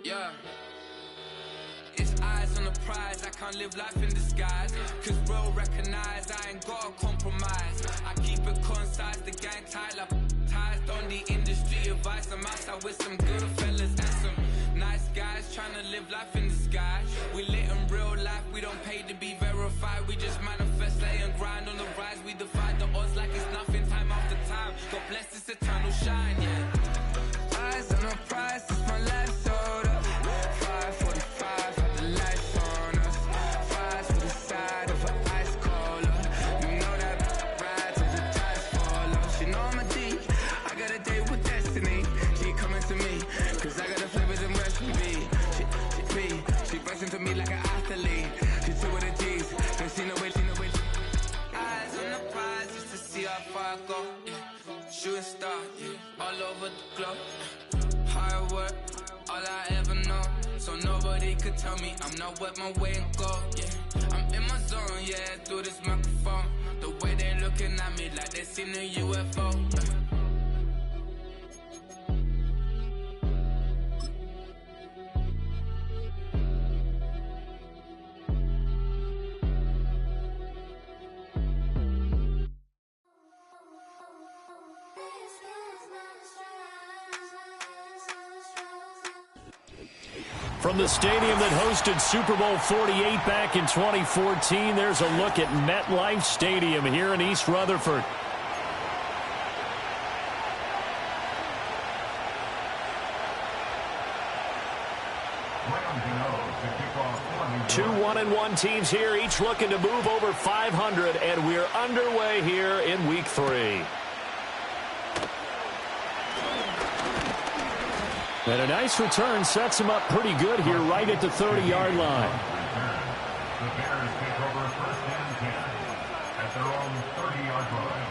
Yeah. It's eyes on the prize, I can't live life in disguise. Cause real recognize I ain't gotta compromise. I keep it concise, the gang tight like ties. On the industry advice, I'm outside with some good fellas and some nice guys trying to live life in disguise. We lit in real life, we don't pay to be verified. We just manifest, lay and grind on the rise. We defy the odds like it's nothing, time after time. God bless this eternal shine, yeah. Eyes on the prize, it's my life sold up. 5:45, had the lights on us. Fries for the side of an ice cola. You know that ride till the tires fall off. She know I'm a D, I got a date with destiny. She coming to me, cause I got the flavors and recipe. She bustin' to me like an athlete. She two with the G's, then she know it. Eyes on the prize just to see how far I go, yeah. Shooting star, yeah. All over the globe. Hard work, all I ever know. So nobody could tell me I'm not wet my way and go, yeah. I'm in my zone, yeah, through this microphone. The way they looking at me like they seen a UFO. From the stadium that hosted Super Bowl 48 back in 2014, there's a look at MetLife Stadium here in East Rutherford. Two 1-1 teams here, each looking to move over 500, and we're underway here in Week 3. And a nice return sets him up pretty good here right at the 30-yard line. The Bears take over first and 10 at their own 30-yard line.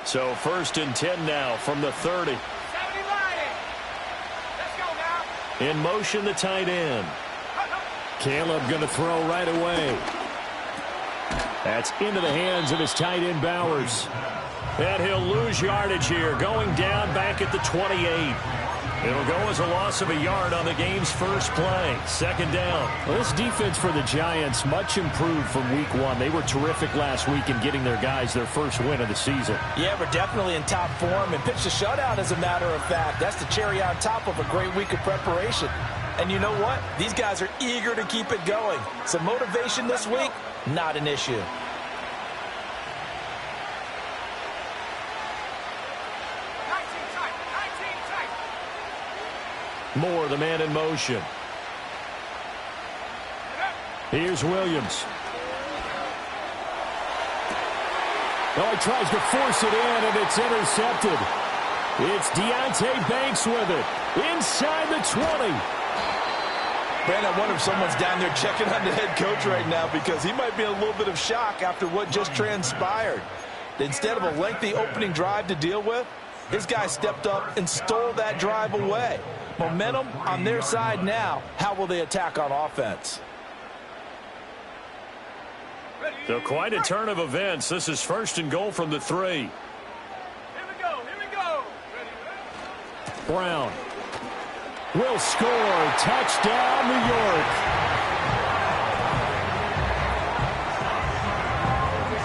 So first and 10 now from the 30. In motion, the tight end. Caleb going to throw right away. That's into the hands of his tight end, Bowers. And he'll lose yardage here, going down back at the 28. It'll go as a loss of a yard on the game's first play. Second down. Well, this defense for the Giants, much improved from Week 1. They were terrific last week in getting their guys their first win of the season. Yeah, we're definitely in top form and pitched a shutout, as a matter of fact. That's the cherry on top of a great week of preparation. And you know what? These guys are eager to keep it going. So motivation this week, not an issue. Moore, the man in motion. Here's Williams. Oh, he tries to force it in, and it's intercepted. It's Deonte Banks with it. Inside the 20. Man, I wonder if someone's down there checking on the head coach right now, because he might be in a little bit of shock after what just transpired. Instead of a lengthy opening drive to deal with, his guy stepped up and stole that drive away. Momentum on their side now. How will they attack on offense? So quite a turn of events. This is first and goal from the 3. Here we go. Brown will score. Touchdown, New York.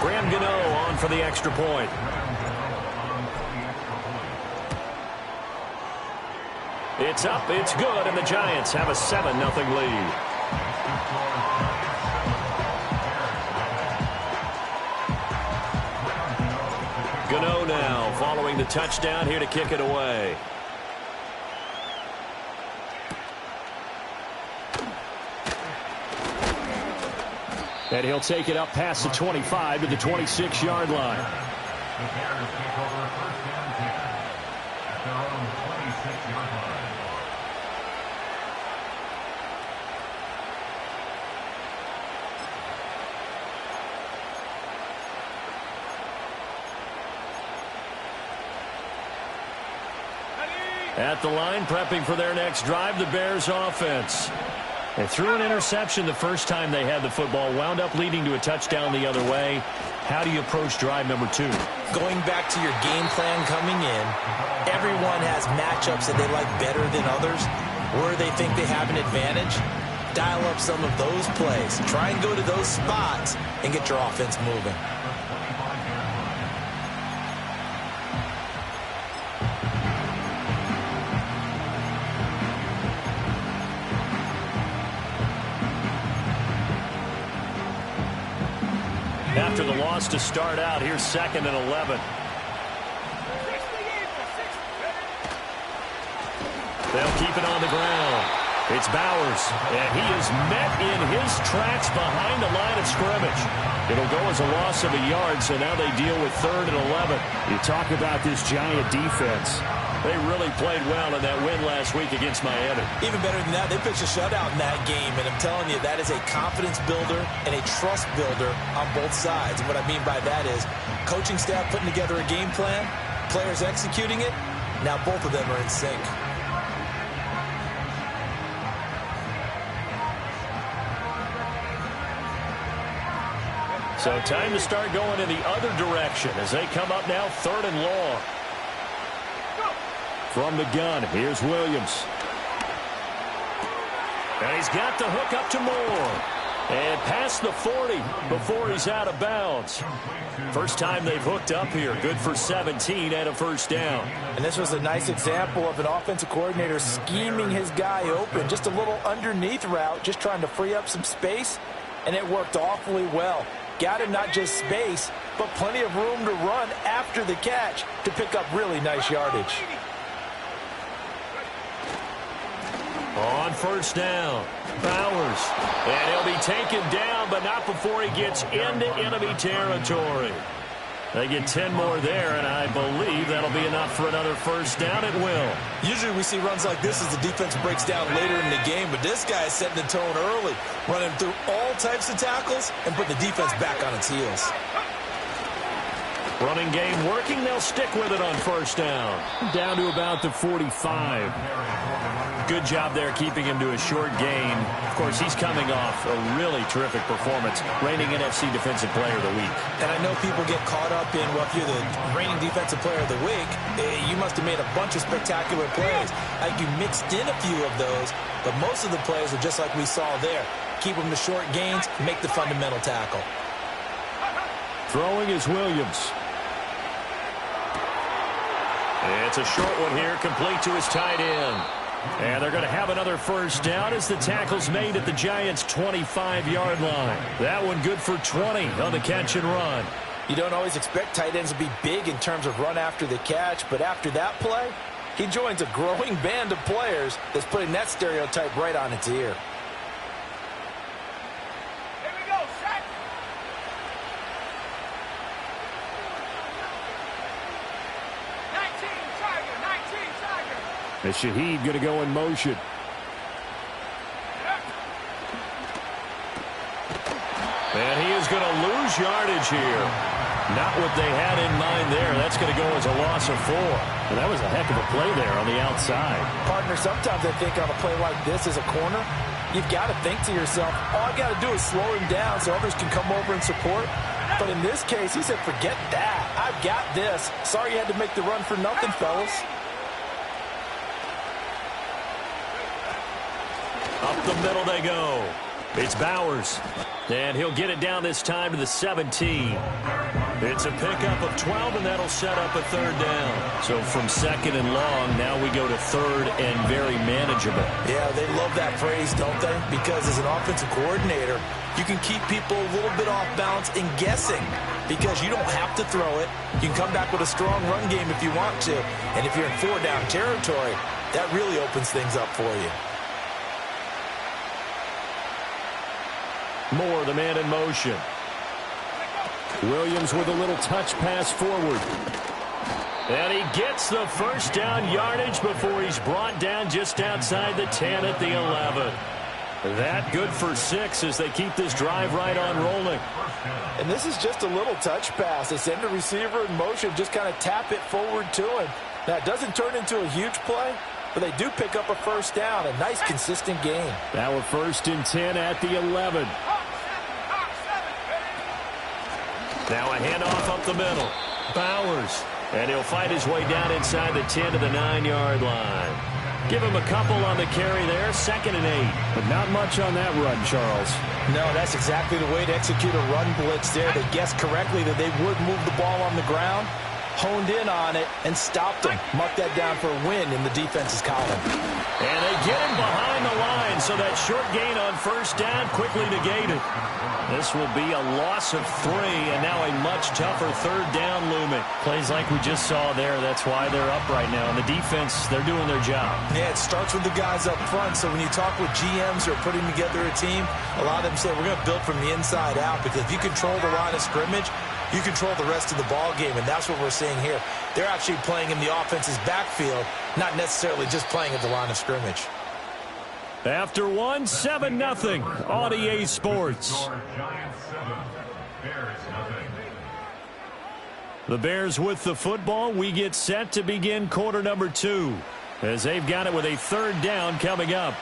Graham Gano on for the extra point. It's up, it's good, and the Giants have a 7-0 lead. Gano now following the touchdown here to kick it away. And he'll take it up past the 25 to the 26-yard line. The Bears take over first and 10 at their own 26-yard line. At the line, prepping for their next drive, the Bears offense. They threw an interception the first time they had the football, wound up leading to a touchdown the other way. How do you approach drive number 2? Going back to your game plan coming in, everyone has matchups that they like better than others, where they think they have an advantage. Dial up some of those plays. Try and go to those spots and get your offense moving. After the loss to start out, here's 2nd and 11. They'll keep it on the ground. It's Bowers, and he is met in his tracks behind the line of scrimmage. It'll go as a loss of a yard, so now they deal with 3rd and 11. You talk about this Giant defense. They really played well in that win last week against Miami. Even better than that, they pitched a shutout in that game, and I'm telling you, that is a confidence builder and a trust builder on both sides. And what I mean by that is coaching staff putting together a game plan, players executing it. Now both of them are in sync. So time to start going in the other direction as they come up now 3rd and long. From the gun, here's Williams. And he's got the hook up to Moore. And past the 40 before he's out of bounds. First time they've hooked up here. Good for 17 and a first down. And this was a nice example of an offensive coordinator scheming his guy open. Just a little underneath route, just trying to free up some space. And it worked awfully well. Got him not just space, but plenty of room to run after the catch to pick up really nice yardage. On first down, Bowers. And he'll be taken down, but not before he gets into enemy territory. They get 10 more there, and I believe that'll be enough for another first down. It will. Usually we see runs like this as the defense breaks down later in the game, but this guy is setting the tone early, running through all types of tackles and put the defense back on its heels. Running game working. They'll stick with it on first down. Down to about the 45. Good job there keeping him to a short gain. Of course, he's coming off a really terrific performance, reigning NFC Defensive Player of the Week. And I know people get caught up in, well, if you're the reigning Defensive Player of the Week, you must have made a bunch of spectacular plays. Like you mixed in a few of those, but most of the plays are just like we saw there. Keep them to short gains, make the fundamental tackle. Throwing is Williams. It's a short one here, complete to his tight end. And they're going to have another first down as the tackle's made at the Giants' 25-yard line. That one good for 20 on the catch and run. You don't always expect tight ends to be big in terms of run after the catch, but after that play, he joins a growing band of players that's putting that stereotype right on its ear. Here we go, set. And Shaheed going to go in motion. And he is going to lose yardage here. Not what they had in mind there. That's going to go as a loss of 4. And that was a heck of a play there on the outside. Partner, sometimes I think on a play like this as a corner, you've got to think to yourself, all I got to do is slow him down so others can come over and support. But in this case, he said, forget that. I've got this. Sorry you had to make the run for nothing, fellas. Up the middle they go. It's Bowers. And he'll get it down this time to the 17. It's a pickup of 12, and that'll set up a third down. So from second and long, now we go to third and very manageable. Yeah, they love that phrase, don't they? Because as an offensive coordinator, you can keep people a little bit off balance and guessing because you don't have to throw it. You can come back with a strong run game if you want to. And if you're in 4-down territory, that really opens things up for you. Moore, the man in motion. Williams with a little touch pass forward. And he gets the first down yardage before he's brought down just outside the 10 at the 11. That good for 6 as they keep this drive right on rolling. And this is just a little touch pass. They send the receiver in motion, just kind of tap it forward to him. Now, it doesn't turn into a huge play, but they do pick up a first down. A nice, consistent game. Now a 1st and 10 at the 11. Now a handoff up the middle. Bowers. And he'll fight his way down inside the 10 to the 9-yard line. Give him a couple on the carry there. 2nd and 8. But not much on that run, Charles. No, that's exactly the way to execute a run blitz there. They guessed correctly that they would move the ball on the ground, honed in on it, and stopped them. Mark that down for a win in the defense's column. And they get him behind the line, so that short gain on 1st down quickly negated. This will be a loss of 3, and now a much tougher 3rd down looming. Plays like we just saw there. That's why they're up right now. And the defense, they're doing their job. Yeah, it starts with the guys up front. So when you talk with GMs who are putting together a team, a lot of them say we're going to build from the inside out, because if you control the line of scrimmage, you control the rest of the ball game, and that's what we're seeing here. They're actually playing in the offense's backfield, not necessarily just playing at the line of scrimmage. After 1, 7-0 on EA Sports. Giants 7, Bears nothing. The Bears with the football. We get set to begin quarter number 2, as they've got it with a 3rd down coming up.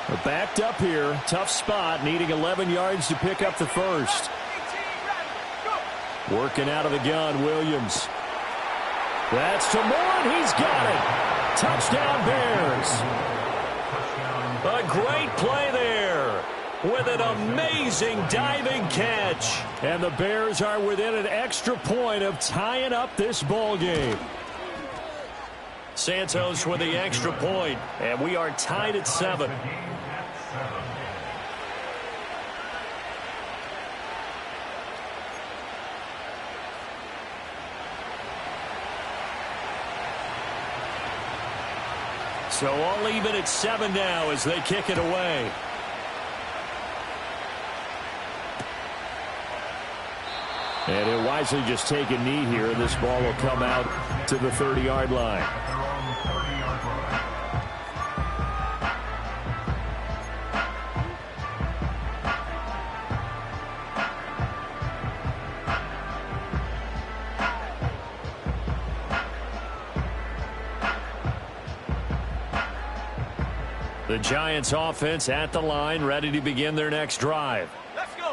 They're backed up here. Tough spot, needing 11 yards to pick up the 1st. Working out of the gun, Williams. That's to Moore, and he's got it. Touchdown, Bears. A great play there with an amazing diving catch. And the Bears are within an extra point of tying up this ball game. Santos with the extra point, and we are tied at 7. So all even at 7 now as they kick it away. And he'll wisely just take a knee here. This ball will come out to the 30-yard line. The Giants offense at the line, ready to begin their next drive.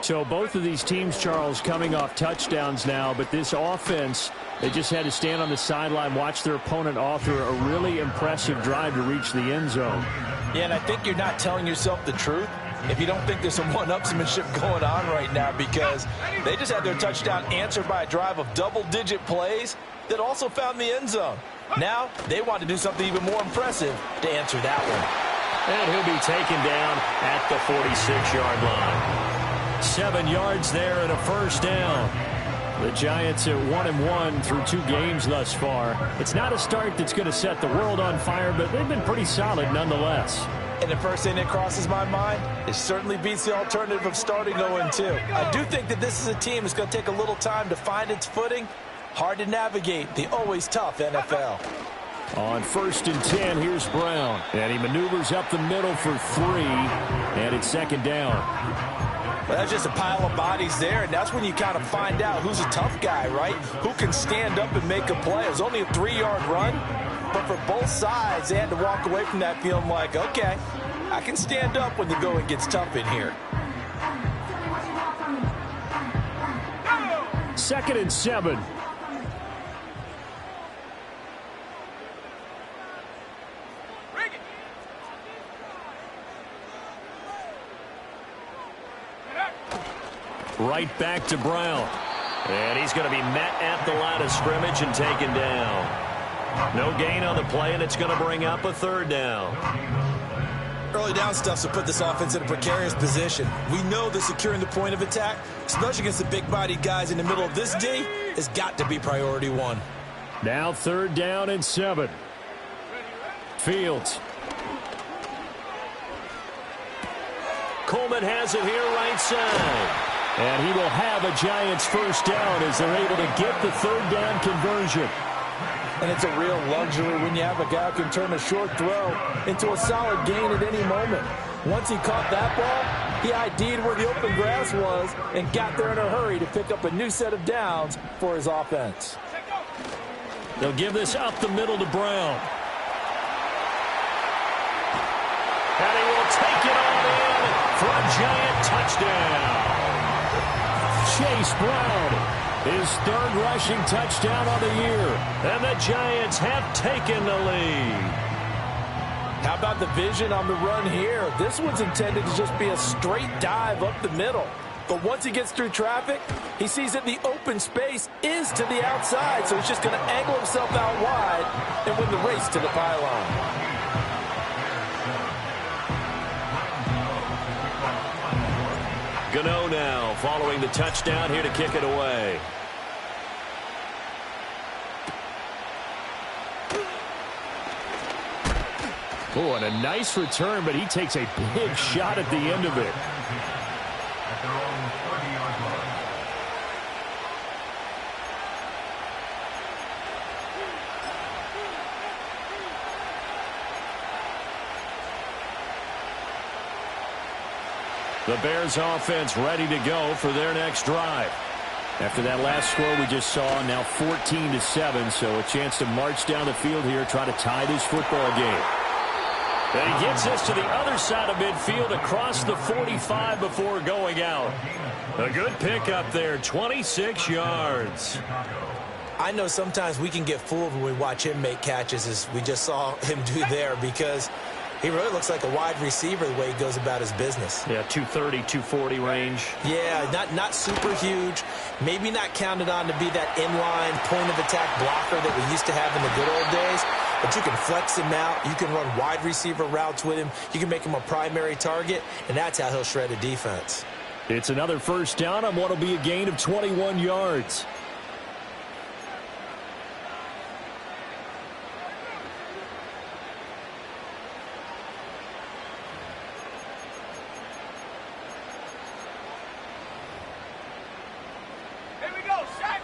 So both of these teams, Charles, coming off touchdowns now, but this offense, they just had to stand on the sideline, watch their opponent author a really impressive drive to reach the end zone. Yeah, and I think you're not telling yourself the truth if you don't think there's some one-upsmanship going on right now, because they just had their touchdown answered by a drive of double-digit plays that also found the end zone. Now they want to do something even more impressive to answer that one. And he'll be taken down at the 46-yard line. 7 yards there and a 1st down. The Giants at 1-1 through 2 games thus far. It's not a start that's going to set the world on fire, but they've been pretty solid nonetheless. And the first thing that crosses my mind, it certainly beats the alternative of starting 0-2. I do think that this is a team that's going to take a little time to find its footing. Hard to navigate the always tough NFL. On 1st and 10, here's Brown. And he maneuvers up the middle for 3. And it's 2nd down. Well, that's just a pile of bodies there, and that's when you kind of find out who's a tough guy, right? Who can stand up and make a play. It was only a 3-yard run, but for both sides, they had to walk away from that feeling like, okay, I can stand up when the going gets tough in here. 2nd and 7. Right back to Brown. And he's going to be met at the line of scrimmage and taken down. No gain on the play, and it's going to bring up a 3rd down. Early down stuff's to put this offense in a precarious position. We know that securing the point of attack, especially against the big-bodied guys in the middle of this D, has got to be priority 1. Now 3rd down and 7. Fields. Coleman has it here right side. And he will have a Giants first down as they're able to get the third down conversion. And it's a real luxury when you have a guy who can turn a short throw into a solid gain at any moment. Once he caught that ball, he ID'd where the open grass was and got there in a hurry to pick up a new set of downs for his offense. They'll give this up the middle to Brown. And he will take it on in for a Giant touchdown. Chase Brown, his third rushing touchdown on the year. And the Giants have taken the lead. How about the vision on the run here? This one's intended to just be a straight dive up the middle. But once he gets through traffic, he sees that the open space is to the outside, so he's just going to angle himself out wide and win the race to the pylon. Gano now following the touchdown here to kick it away. Oh, and a nice return, but he takes a big shot at the end of it. At their own 30-yard line. The Bears offense ready to go for their next drive. After that last score we just saw, now 14-7, so a chance to march down the field here, try to tie this football game. And he gets us to the other side of midfield across the 45 before going out. A good pickup there, 26 yards. I know sometimes we can get fooled when we watch him make catches, as we just saw him do there, because he really looks like a wide receiver the way he goes about his business. Yeah, 230, 240 range. Yeah, not super huge. Maybe not counted on to be that inline point-of-attack blocker that we used to have in the good old days. But you can flex him out. You can run wide receiver routes with him. You can make him a primary target, and that's how he'll shred a defense. It's another first down on what will be a gain of 21 yards. Here we go, set.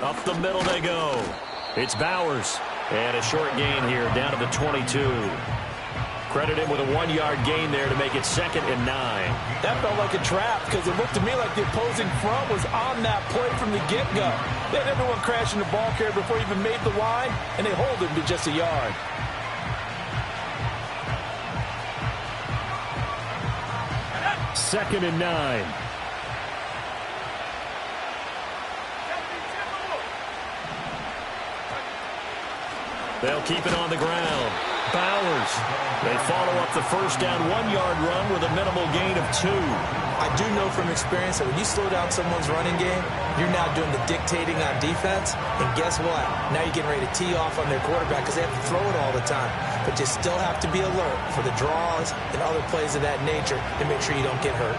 Up the middle they go. It's Bowers. And a short gain here down to the 22. Credit him with a 1-yard gain there to make it 2nd and 9. That felt like a trap because it looked to me like the opposing front was on that play from the get-go. They had everyone crashing the ball carrier before he even made the line, and they hold him to just a yard. Second and 9. They'll keep it on the ground. Bowers. They follow up the first down 1-yard run with a minimal gain of 2. I do know from experience that when you slow down someone's running game, you're now doing the dictating on defense. And guess what? Now you're getting ready to tee off on their quarterback because they have to throw it all the time. But you still have to be alert for the draws and other plays of that nature to make sure you don't get hurt.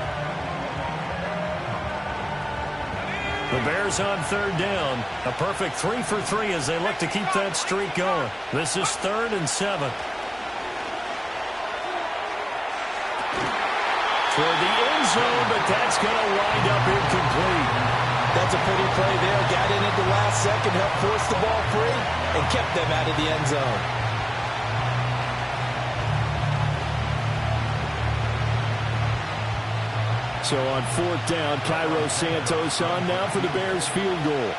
The Bears on third down. A perfect 3 for 3 as they look to keep that streak going. This is 3rd and 7. Toward the end zone, but that's going to wind up incomplete. That's a pretty play there. Got in at the last second, helped force the ball free, and kept them out of the end zone. So on 4th down, Cairo Santos on now for the Bears field goal.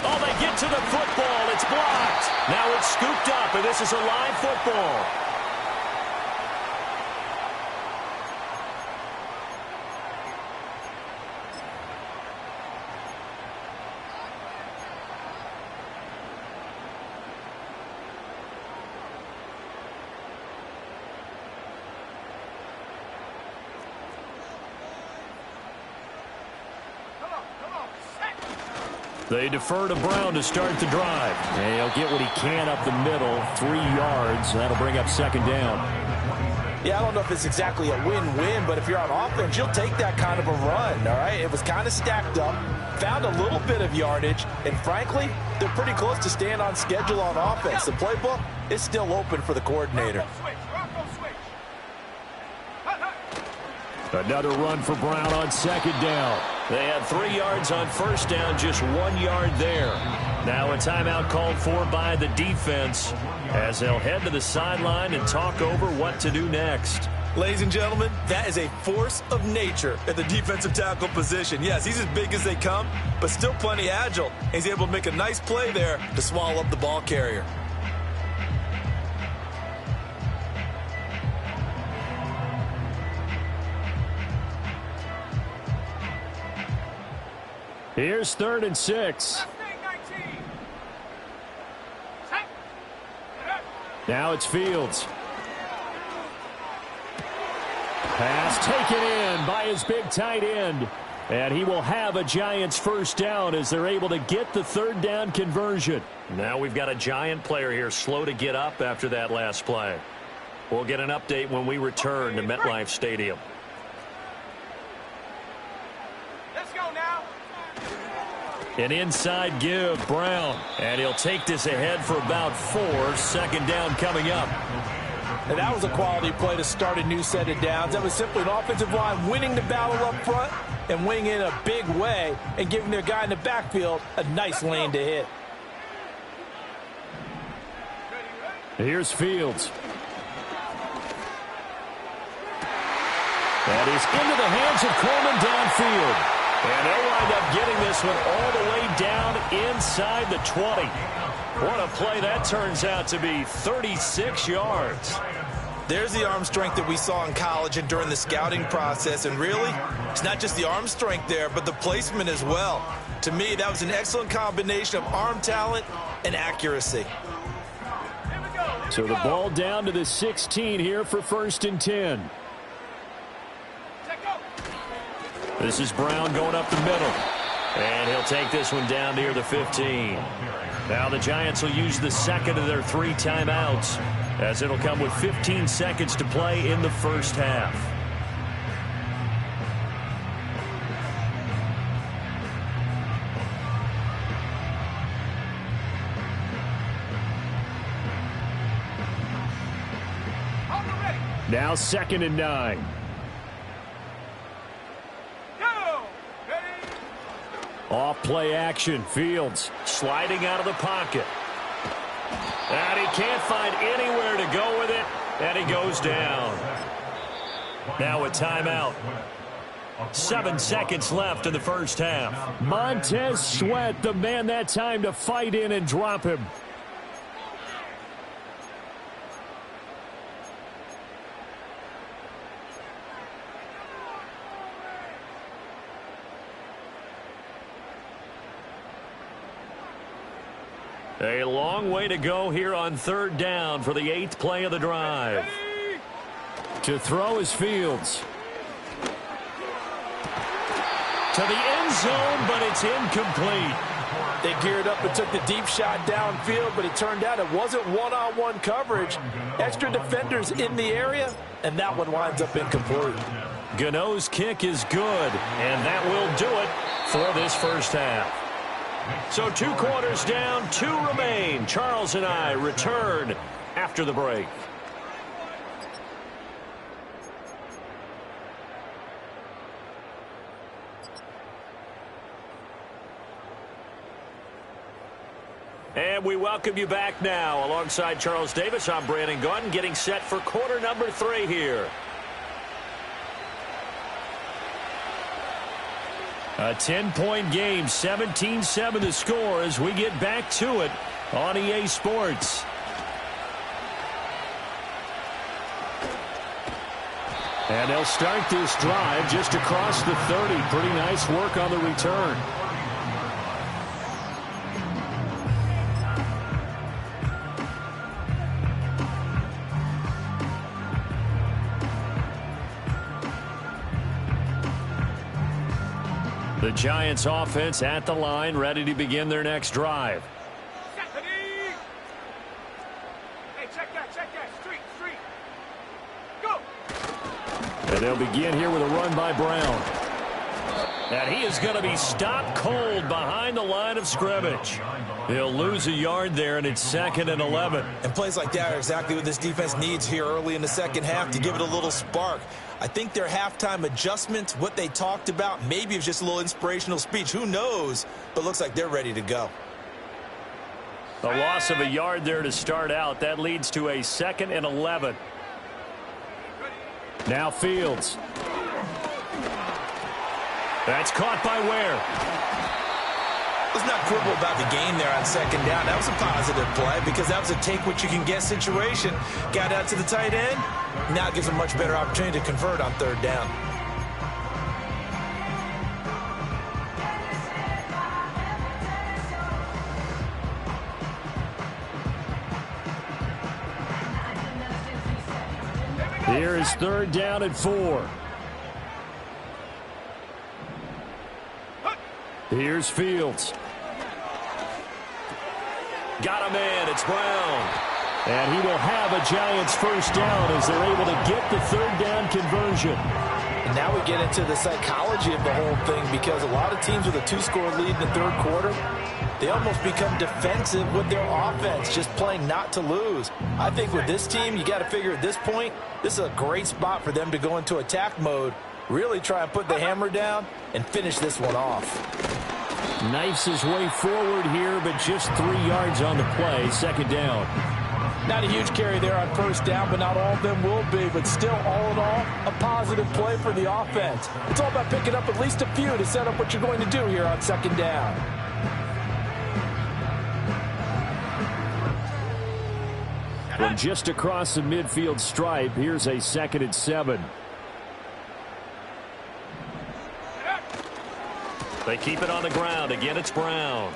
Oh, they get to the football. It's blocked. Now it's scooped up, and this is a live football. They defer to Brown to start the drive. And he'll get what he can up the middle, 3 yards. That'll bring up 2nd down. Yeah, I don't know if it's exactly a win-win, but if you're on offense, you'll take that kind of a run, all right? It was kind of stacked up, found a little bit of yardage, and frankly, they're pretty close to staying on schedule on offense. The playbook, it's still open for the coordinator. Another run for Brown on second down. They had 3 yards on first down, just 1 yard there. Now a timeout called for by the defense as they'll head to the sideline and talk over what to do next. Ladies and gentlemen, that is a force of nature at the defensive tackle position. Yes, he's as big as they come, but still plenty agile. He's able to make a nice play there to swallow up the ball carrier. Here's 3rd and 6. Now it's Fields. Pass taken in by his big tight end. And he will have a Giants first down as they're able to get the 3rd down conversion. Now we've got a Giant player here slow to get up after that last play. We'll get an update when we return to MetLife Stadium. Let's go now. An inside give, Brown. And he'll take this ahead for about 4. 2nd down coming up. And that was a quality play to start a new set of downs. That was simply an offensive line winning the battle up front and winning in a big way and giving their guy in the backfield a nice lane to hit. Here's Fields. That is into the hands of Coleman downfield. And they'll wind up getting this one all the way down inside the 20. What a play that turns out to be, 36 yards. There's the arm strength that we saw in college and during the scouting process. And really, it's not just the arm strength there, but the placement as well. To me, that was an excellent combination of arm talent and accuracy. So the ball down to the 16 here for 1st and 10. This is Brown going up the middle. And he'll take this one down near the 15. Now the Giants will use the 2nd of their 3 timeouts, as it'll come with 15 seconds to play in the first half. Now 2nd and 9. Off play action. Fields sliding out of the pocket. And he can't find anywhere to go with it. And he goes down. Now a timeout. 7 seconds left in the first half. Montez Sweat, the man that time to fight in and drop him. A long way to go here on 3rd down for the 8th play of the drive. To throw is Fields. To the end zone, but it's incomplete. They geared up and took the deep shot downfield, but it turned out it wasn't one-on-one coverage. Extra defenders in the area, and that one winds up incomplete. Gano's kick is good, and that will do it for this first half. So 2 quarters down, 2 remain. Charles and I return after the break. And we welcome you back now. Alongside Charles Davis, I'm Brandon Gaudin, getting set for quarter number 3 here. A 10-point game, 17-7 the score as we get back to it on EA Sports. And they'll start this drive just across the 30. Pretty nice work on the return. The Giants offense at the line, ready to begin their next drive. Hey, check that. Street. Go. And they'll begin here with a run by Brown. And he is going to be stopped cold behind the line of scrimmage. He'll lose a yard there, and it's 2nd and 11. And plays like that are exactly what this defense needs here early in the second half to give it a little spark. I think their halftime adjustments, what they talked about, maybe it was just a little inspirational speech. Who knows? But looks like they're ready to go. A loss of a yard there to start out. That leads to a 2nd and 11. Now Fields. That's caught by Ware. Let's not quibble about the game there on 2nd down. That was a positive play because that was a take-what-you-can-get situation. Got out to the tight end. Now it gives a much better opportunity to convert on 3rd down. Here is 3rd down and 4. Here's Fields. Got a man. It's Brown. And he will have a Giants first down as they're able to get the 3rd down conversion. And now we get into the psychology of the whole thing because a lot of teams with a 2-score lead in the 3rd quarter, they almost become defensive with their offense, just playing not to lose. I think with this team, you got to figure at this point, this is a great spot for them to go into attack mode, really try and put the hammer down and finish this one off. Knifes his way forward here, but just 3 yards on the play. 2nd down. Not a huge carry there on 1st down, but not all of them will be. But still, all in all, a positive play for the offense. It's all about picking up at least a few to set up what you're going to do here on 2nd down. From just across the midfield stripe, here's a 2nd and 7. They keep it on the ground. Again, it's Brown.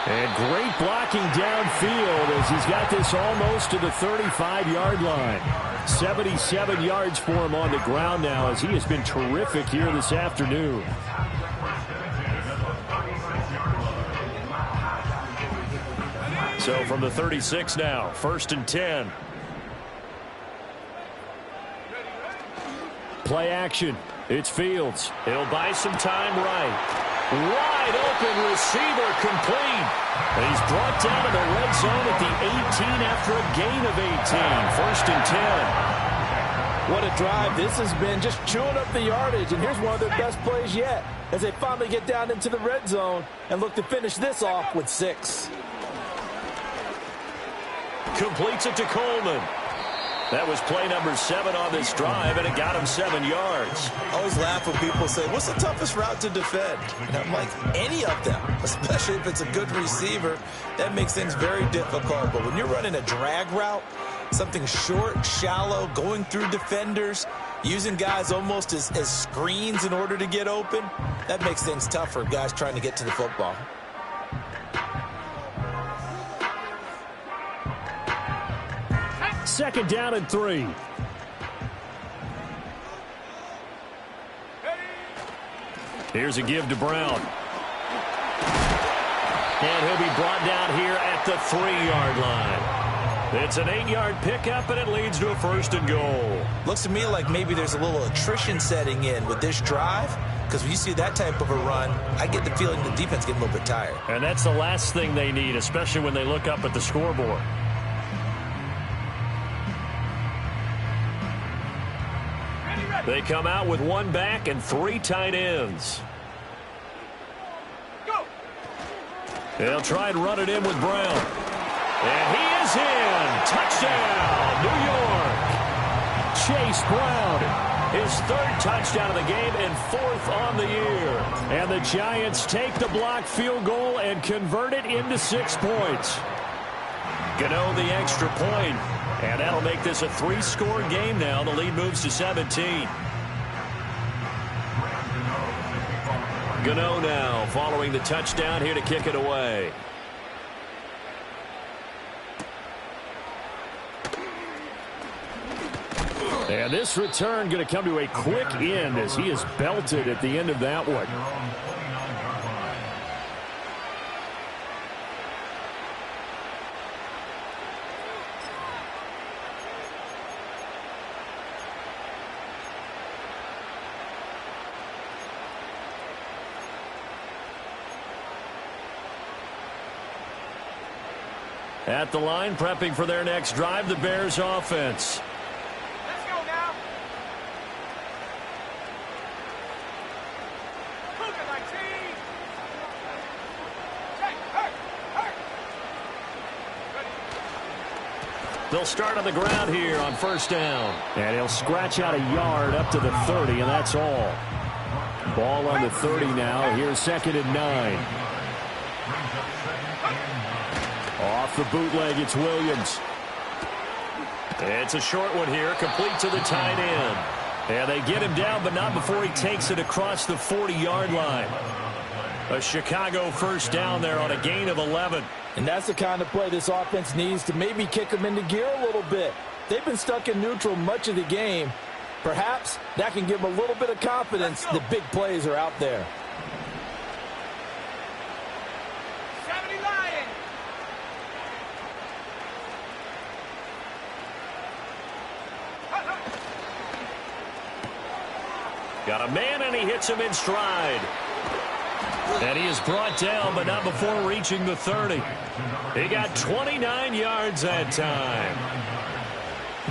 And great blocking downfield as he's got this almost to the 35-yard line. 77 yards for him on the ground now as he has been terrific here this afternoon. So from the 36 now, 1st and 10. Play action. It's Fields. He'll buy some time right. Wide open receiver complete. And he's brought down to the red zone at the 18 after a gain of 18. 1st and 10. What a drive this has been, just chewing up the yardage. And here's one of their best plays yet as they finally get down into the red zone and look to finish this off with 6. Completes it to Coleman. That was play number 7 on this drive, and it got him 7 yards. I always laugh when people say, what's the toughest route to defend? And I'm like, any of them, especially if it's a good receiver. That makes things very difficult. But when you're running a drag route, something short, shallow, going through defenders, using guys almost as screens in order to get open, that makes things tough for guys trying to get to the football. Second down and 3. Here's a give to Brown. And he'll be brought down here at the 3-yard line. It's an 8-yard pickup, and it leads to a 1st and goal. Looks to me like maybe there's a little attrition setting in with this drive, because when you see that type of a run, I get the feeling the defense getting a little bit tired. And that's the last thing they need, especially when they look up at the scoreboard. They come out with 1 back and 3 tight ends. Go. They'll try and run it in with Brown. And he is in. Touchdown, New York. Chase Brown. His 3rd touchdown of the game and 4th on the year. And the Giants take the blocked field goal and convert it into 6 points. Gano the extra point. And that'll make this a 3-score game now. The lead moves to 17. Gano now following the touchdown here to kick it away. And this return going to come to a quick end as he is belted at the end of that one. At the line, prepping for their next drive, the Bears offense. Let's go now. Cougar 19. Check. Hurt. They'll start on the ground here on first down. And he'll scratch out a yard up to the 30, and that's all. Ball on the 30 now. Here's 2nd and 9. Off the bootleg, it's Williams. It's a short one here, complete to the tight end. And they get him down, but not before he takes it across the 40-yard line. A Chicago first down there on a gain of 11. And that's the kind of play this offense needs to maybe kick them into gear a little bit. They've been stuck in neutral much of the game. Perhaps that can give them a little bit of confidence that big plays are out there. 70 Lions. Got a man, and he hits him in stride. And he is brought down, but not before reaching the 30. He got 29 yards that time.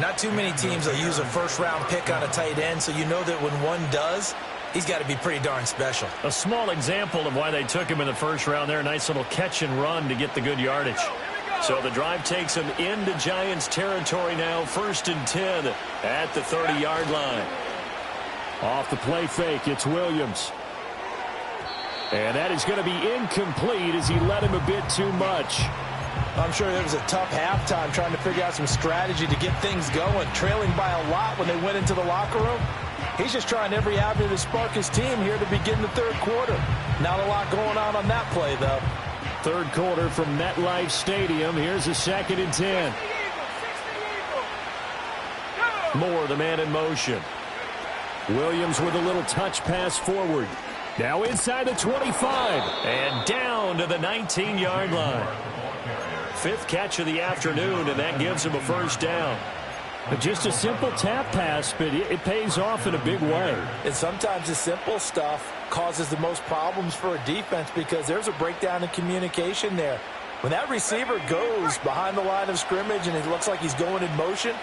Not too many teams will use a first-round pick on a tight end, so you know that when one does, he's got to be pretty darn special. A small example of why they took him in the first round there. A nice little catch and run to get the good yardage. So the drive takes him into Giants territory now. 1st and 10 at the 30-yard line. Off the play fake, it's Williams. And that is going to be incomplete as he led him a bit too much. I'm sure it was a tough halftime trying to figure out some strategy to get things going, trailing by a lot when they went into the locker room. He's just trying every avenue to spark his team here to begin the 3rd quarter. Not a lot going on that play, though. 3rd quarter from MetLife Stadium. Here's a 2nd and 10. Moore, the man in motion. Williams with a little touch pass forward. Now inside the 25 and down to the 19-yard line. 5th catch of the afternoon, and that gives him a first down. Just a simple tap pass, but it pays off in a big way. And sometimes the simple stuff causes the most problems for a defense because there's a breakdown in communication there. When that receiver goes behind the line of scrimmage and it looks like he's going in motion,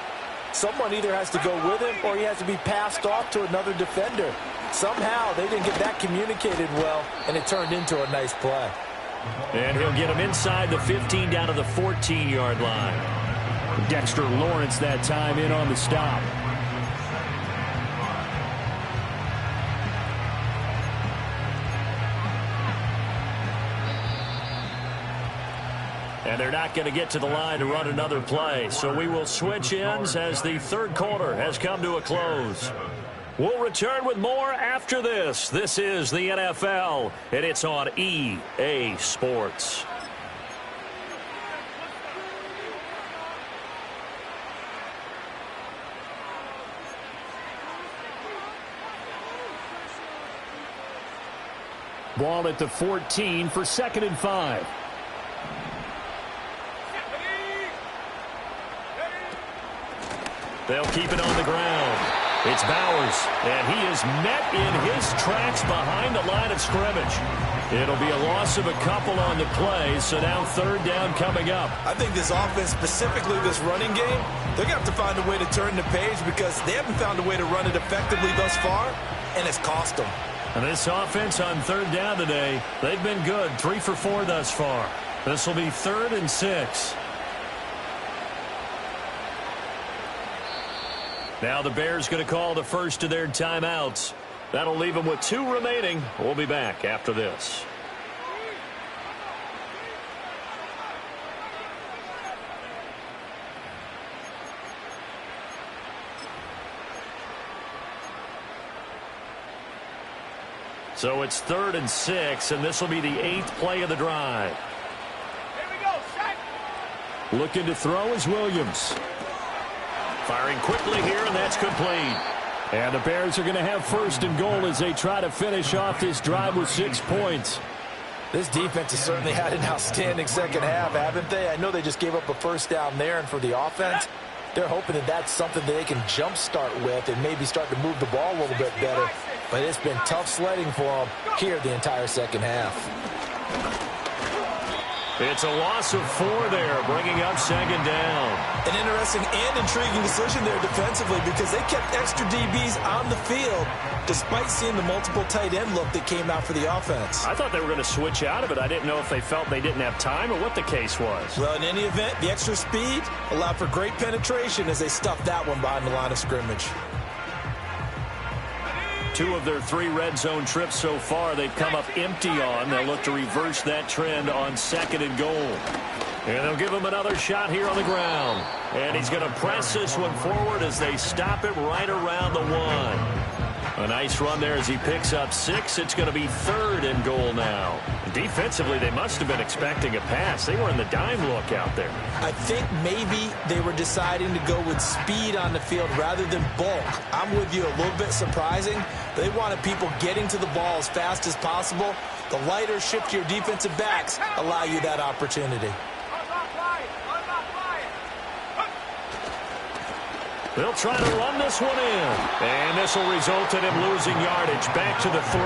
someone either has to go with him or he has to be passed off to another defender. Somehow they didn't get that communicated well, and it turned into a nice play. And he'll get him inside the 15 down to the 14-yard line. Dexter Lawrence that time in on the stop. And they're not going to get to the line to run another play. So we will switch ends as the 3rd quarter has come to a close. We'll return with more after this. This is the NFL, and it's on EA Sports. Ball at the 14 for 2nd and 5. They'll keep it on the ground. It's Bowers, and he is met in his tracks behind the line of scrimmage. It'll be a loss of a couple on the play, so now 3rd down coming up. I think this offense, specifically this running game, they're going to have to find a way to turn the page because they haven't found a way to run it effectively thus far, and it's cost them. And this offense on 3rd down today, they've been good, 3 for 4 thus far. This will be 3rd and 6. Now the Bears going to call the first of their timeouts. That'll leave them with 2 remaining. We'll be back after this. So it's 3rd and 6, and this will be the 8th play of the drive. Here we go, set. Looking to throw is Williams. Firing quickly here, and that's complete. And the Bears are going to have 1st and goal as they try to finish off this drive with 6 points. This defense has certainly had an outstanding second half, haven't they? I know they just gave up a first down there, and for the offense, they're hoping that that's something that they can jumpstart with and maybe start to move the ball a little bit better. But it's been tough sledding for them here the entire second half. It's a loss of 4 there, bringing up second down. An interesting and intriguing decision there defensively because they kept extra DBs on the field despite seeing the multiple tight end look that came out for the offense. I thought they were going to switch out of it. I didn't know if they felt they didn't have time or what the case was. Well, in any event, the extra speed allowed for great penetration as they stuffed that one behind the line of scrimmage. 2 of their 3 red zone trips so far they've come up empty on. They'll look to reverse that trend on 2nd and goal. And they'll give him another shot here on the ground. And he's going to press this one forward as they stop it right around the 1. A nice run there as he picks up 6. It's going to be 3rd and goal now. Defensively, they must have been expecting a pass. They were in the dime look out there. I think maybe they were deciding to go with speed on the field rather than bulk. I'm with you, a little bit surprising. They wanted people getting to the ball as fast as possible. The lighter, shiftier defensive backs allow you that opportunity. They'll try to run this one in. And this will result in him losing yardage back to the 3.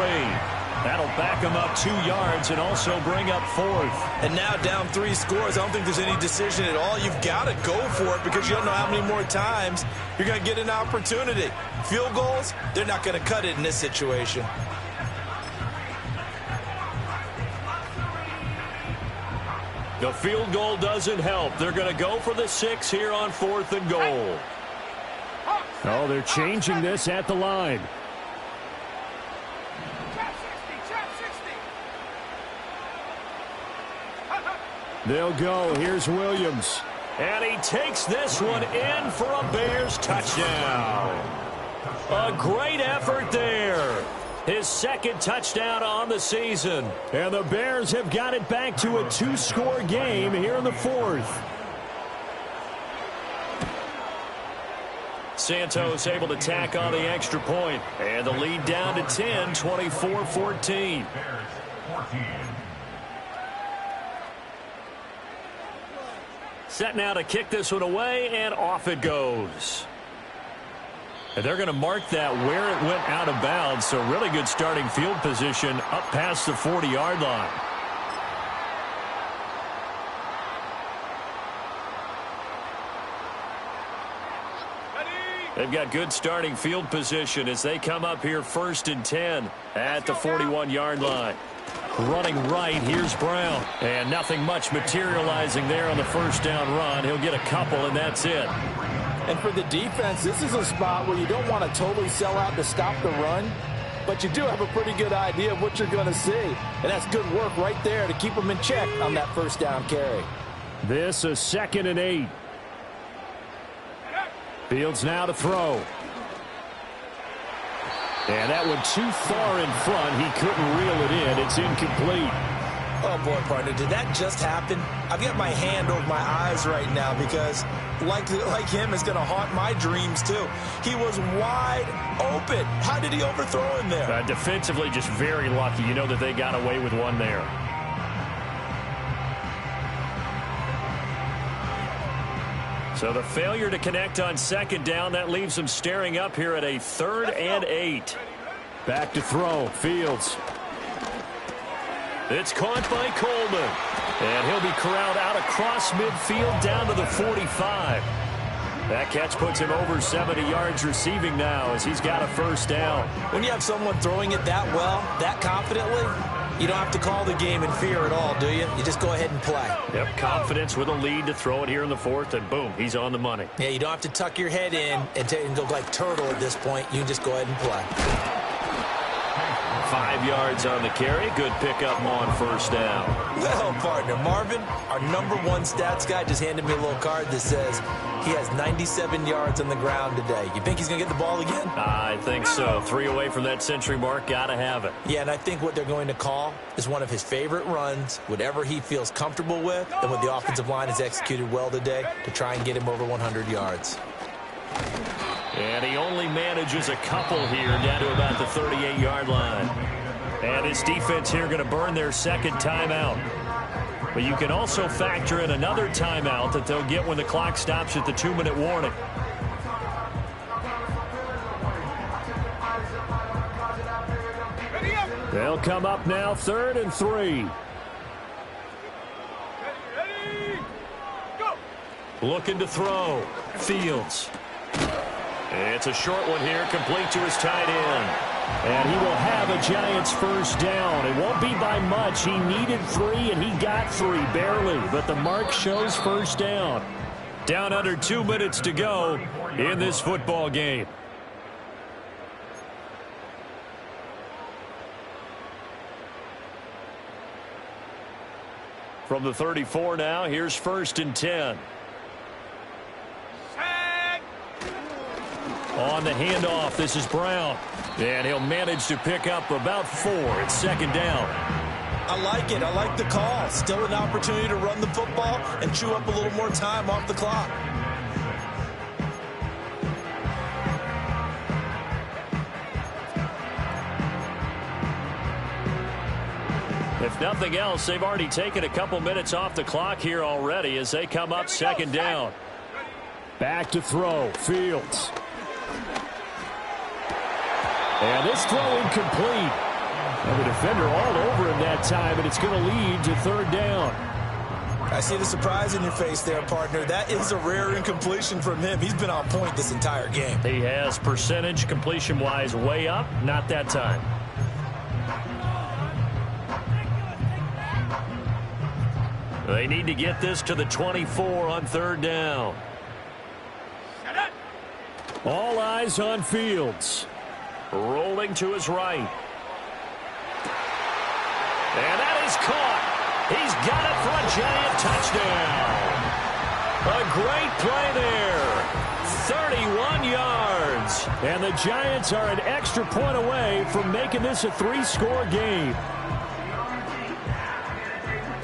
That'll back him up 2 yards and also bring up 4th. And now down 3 scores. I don't think there's any decision at all. You've got to go for it because you don't know how many more times you're going to get an opportunity. Field goals, they're not going to cut it in this situation. The field goal doesn't help. They're going to go for the 6 here on 4th and goal. Oh, they're changing this at the line. They'll go. Here's Williams. And he takes this one in for a Bears touchdown. A great effort there. His 2nd touchdown on the season. And the Bears have got it back to a 2-score game here in the 4th. Santos able to tack on the extra point. And the lead down to 10, 24-14. Set now to kick this one away, and off it goes. And they're going to mark that where it went out of bounds, so really good starting field position up past the 40-yard line. They've got good starting field position as they come up here 1st and 10 at the 41-yard line. Running right, here's Brown. And nothing much materializing there on the 1st down run. He'll get a couple, and that's it. And for the defense, this is a spot where you don't want to totally sell out to stop the run, but you do have a pretty good idea of what you're going to see. And that's good work right there to keep them in check on that 1st down carry. This is 2nd and 8. Fields now to throw. And that one too far in front. He couldn't reel it in. It's incomplete. Oh, boy, partner, did that just happen? I've got my hand over my eyes right now because, like him, it's going to haunt my dreams, too. He was wide open. How did he overthrow him there? Defensively, just very lucky. You know that they got away with one there. So the failure to connect on 2nd down, that leaves them staring up here at a 3rd and 8. Back to throw. Fields. It's caught by Coleman. And he'll be corralled out across midfield down to the 45. That catch puts him over 70 yards receiving now as he's got a 1st down. When you have someone throwing it that well, that confidently, you don't have to call the game in fear at all, do you? You just go ahead and play. Yep, confidence with a lead to throw it here in the 4th, and boom, he's on the money. Yeah, you don't have to tuck your head in and go like turtle at this point. You just go ahead and play. 5 yards on the carry. Good pickup on 1st down. Well, partner, Marvin, our #1 stats guy, just handed me a little card that says he has 97 yards on the ground today. You think he's going to get the ball again? I think so. 3 away from that century mark. Got to have it. Yeah, and I think what they're going to call is one of his favorite runs, whatever he feels comfortable with, and what the offensive line has executed well today to try and get him over 100 yards. And he only manages a couple here down to about the 38-yard line. And his defense here going to burn their 2nd timeout. But you can also factor in another timeout that they'll get when the clock stops at the 2-minute warning. They'll come up now 3rd and 3. Looking to throw. Fields. It's a short one here, complete to his tight end. And he will have a Giants first down. It won't be by much. He needed 3, and he got 3, barely. But the mark shows first down. Down under 2 minutes to go in this football game. From the 34 now, here's 1st and 10. On the handoff, this is Brown. And he'll manage to pick up about 4. It's 2nd down. I like it. I like the call. Still an opportunity to run the football and chew up a little more time off the clock. If nothing else, they've already taken a couple minutes off the clock here already as they come up 2nd down. Back to throw. Fields. And this throw incomplete. And the defender all over him that time, and it's going to lead to 3rd down. I see the surprise in your face there, partner. That is a rare incompletion from him. He's been on point this entire game. He has percentage completion-wise way up. Not that time. They need to get this to the 24 on 3rd down. All eyes on Fields. Rolling to his right. And that is caught. He's got it for a Giant touchdown. A great play there. 31 yards. And the Giants are an extra point away from making this a 3-score game.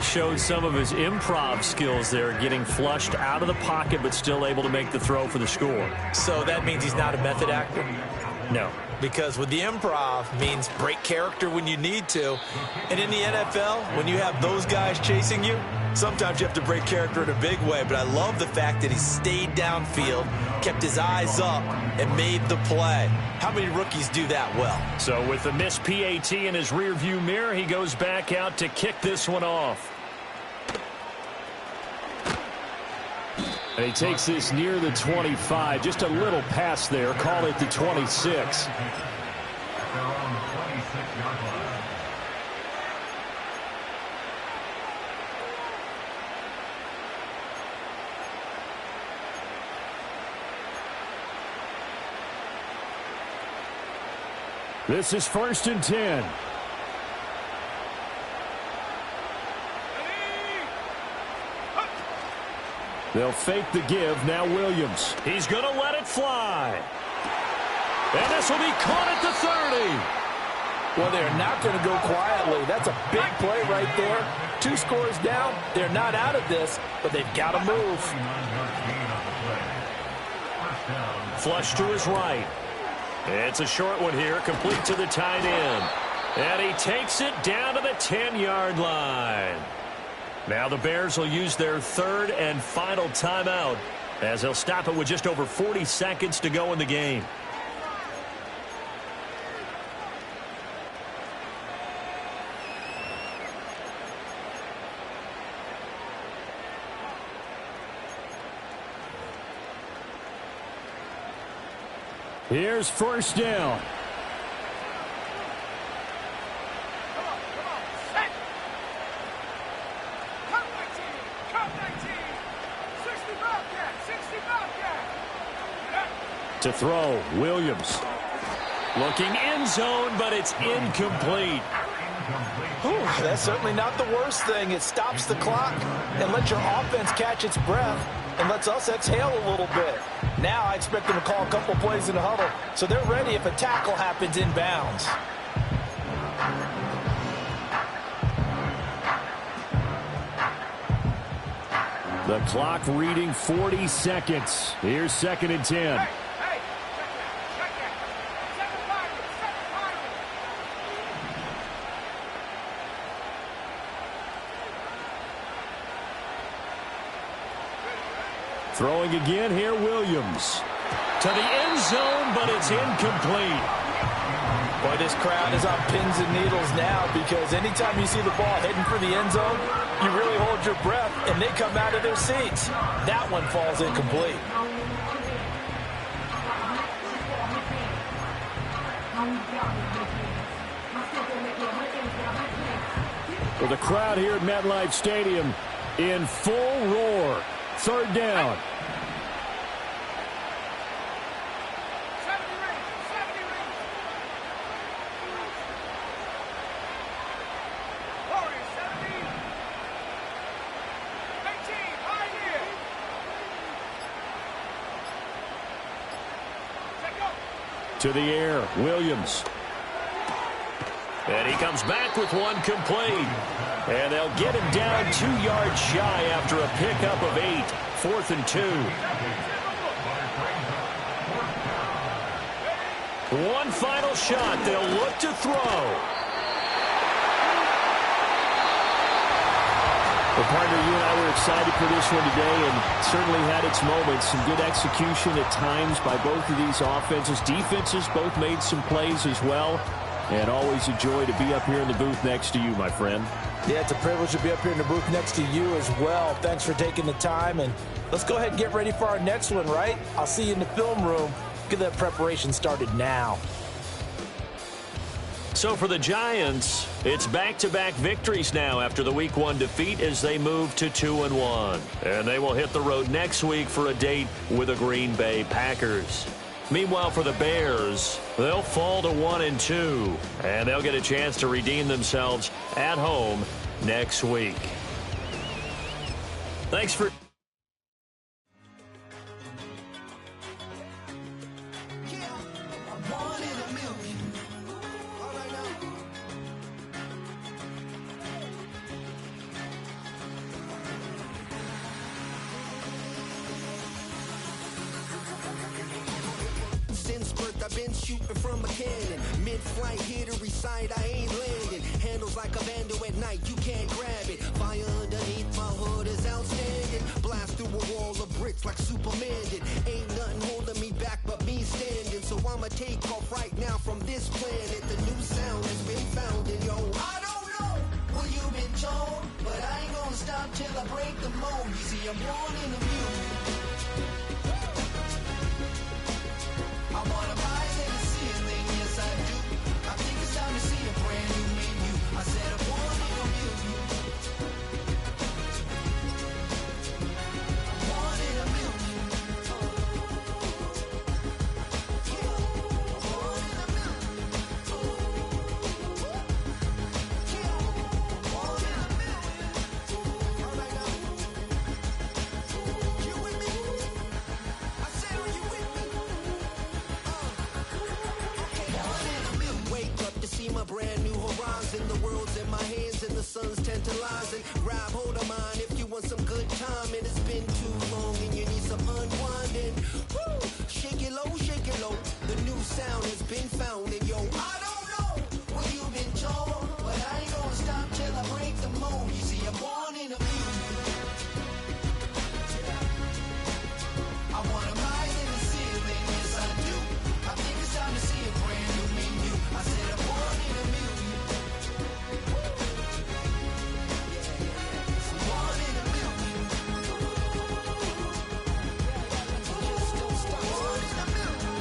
Showed some of his improv skills there, getting flushed out of the pocket but still able to make the throw for the score. So that means he's not a method actor? No. Because with the improv means break character when you need to. And in the NFL, when you have those guys chasing you, sometimes you have to break character in a big way. But I love the fact that he stayed downfield, kept his eyes up, and made the play. How many rookies do that well? So with the missed PAT in his rearview mirror, he goes back out to kick this one off. And he takes this near the 25. Just a little pass there. Call it the 26. This is 1st and 10. They'll fake the give. Now Williams. He's going to let it fly. And this will be caught at the 30. Well, they're not going to go quietly. That's a big play right there. 2 scores down. They're not out of this, but they've got to move. Flush to his right. It's a short one here, complete to the tight end. And he takes it down to the 10-yard line. Now the Bears will use their 3rd and final timeout as they'll stop it with just over 40 seconds to go in the game. Here's 1st down. To throw, Williams. Looking end zone, but it's incomplete. Whew, that's certainly not the worst thing. It stops the clock and lets your offense catch its breath and lets us exhale a little bit. Now I expect them to call a couple plays in the huddle so they're ready if a tackle happens inbounds. The clock reading 40 seconds. Here's 2nd and 10. Throwing again here, Williams. To the end zone, but it's incomplete. Boy, this crowd is on pins and needles now because anytime you see the ball heading for the end zone, you really hold your breath, and they come out of their seats. That one falls incomplete. Well, the crowd here at MetLife Stadium in full roar. Third down. To the air, Williams. And he comes back with one complete. And they'll get him down 2 yards shy after a pickup of 8. 4th and 2. One final shot. They'll look to throw. Well, partner, you and I were excited for this one today and certainly had its moments. Some good execution at times by both of these offenses. Defenses both made some plays as well. And always a joy to be up here in the booth next to you, my friend. Yeah, it's a privilege to be up here in the booth next to you as well. Thanks for taking the time. And let's go ahead and get ready for our next one, right? I'll see you in the film room. Get that preparation started now. So for the Giants, it's back-to-back victories now after the Week 1 defeat as they move to 2-1. And they will hit the road next week for a date with the Green Bay Packers. Meanwhile, for the Bears, they'll fall to 1-2, and they'll get a chance to redeem themselves at home next week. Thanks for... I've been shooting from a cannon. Mid-flight, here to recite, I ain't landing. Handles like a vandal at night, you can't grab it. Fire underneath my hood is outstanding. Blast through a wall of bricks like Superman did. Ain't nothing holding me back but me standing. So I'ma take off right now from this planet. The new sound has been found in yo. I don't know what you've been told, but I ain't gonna stop till I break the mold. You see, I'm born in the music. I wanna rise in the ceiling, yes I do. I think it's time to see a brand new menu. I said I'm born in a million. Born in a million. Born in a million. Born in a million. All right now. You with me? I said, are you with me? Wake up to see my brand new horizon. The world's in my hands and the sun's tantalizing. Grab hold of mine if you want some good time. And it's been too long and you need some unwinding. Woo! Shake it low, shake it low. The new sound has been found. And yo, I don't know what you've been told, but I ain't gonna stop till I break the mold. You see, I'm born in a million. I wanna rise in the ceiling, yes I do. I think it's time to see a brand new menu. I said I'm born in a million. I'm born in a million. Just don't stop. Born in a million.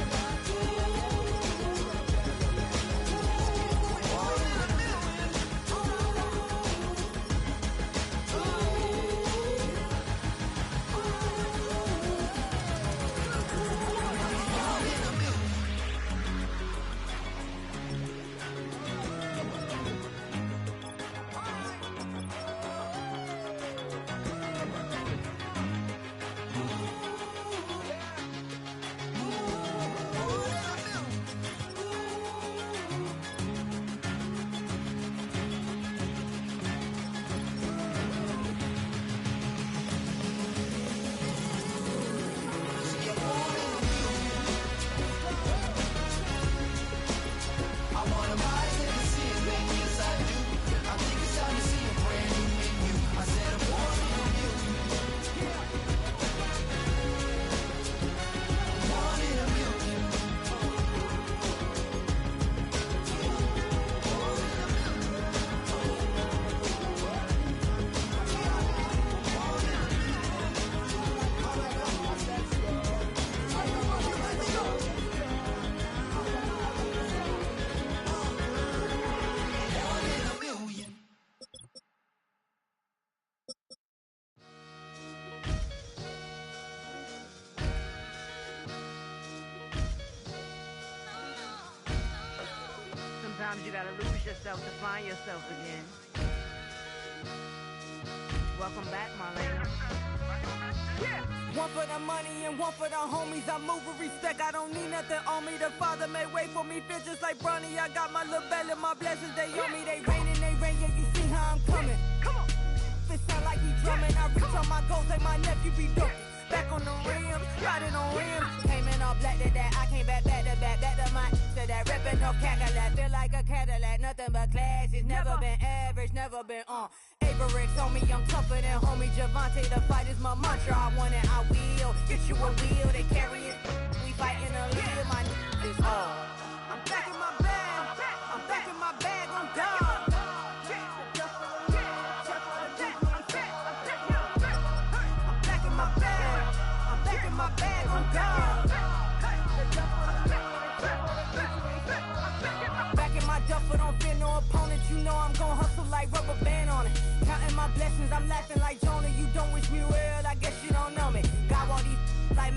gotta lose yourself to find yourself again. Welcome back, Marlena. Yeah. One for the money and one for the homies. I move with respect, I don't need nothing on me. The Father made way for me, feel just like Bronny. I got my little belly, my blessings, they on me. They rain, yeah, you see how I'm coming. Come on. It sound like he drumming. I reach on my goals like my nephew be dope. Back on the rims, riding on rims. Came in all black to that, I came back to my to that ripping no Cadillac. Feel like a Cadillac, nothing but class. It's never been average, never been on. Averix on me, I'm tougher than homie Javante. The fight is my mantra, I want it, I will. Get you a wheel, they carry it. We fighting a lead, my is hard. I'm back in my bag, I'm back in my bag, on God. My bag on God. Back in my duffel, don't fear no opponent. You know I'm gon' hustle like rubber band on it. Counting my blessings, I'm laughing like Jonah. You don't wish me well, I guess you don't know me. Got all these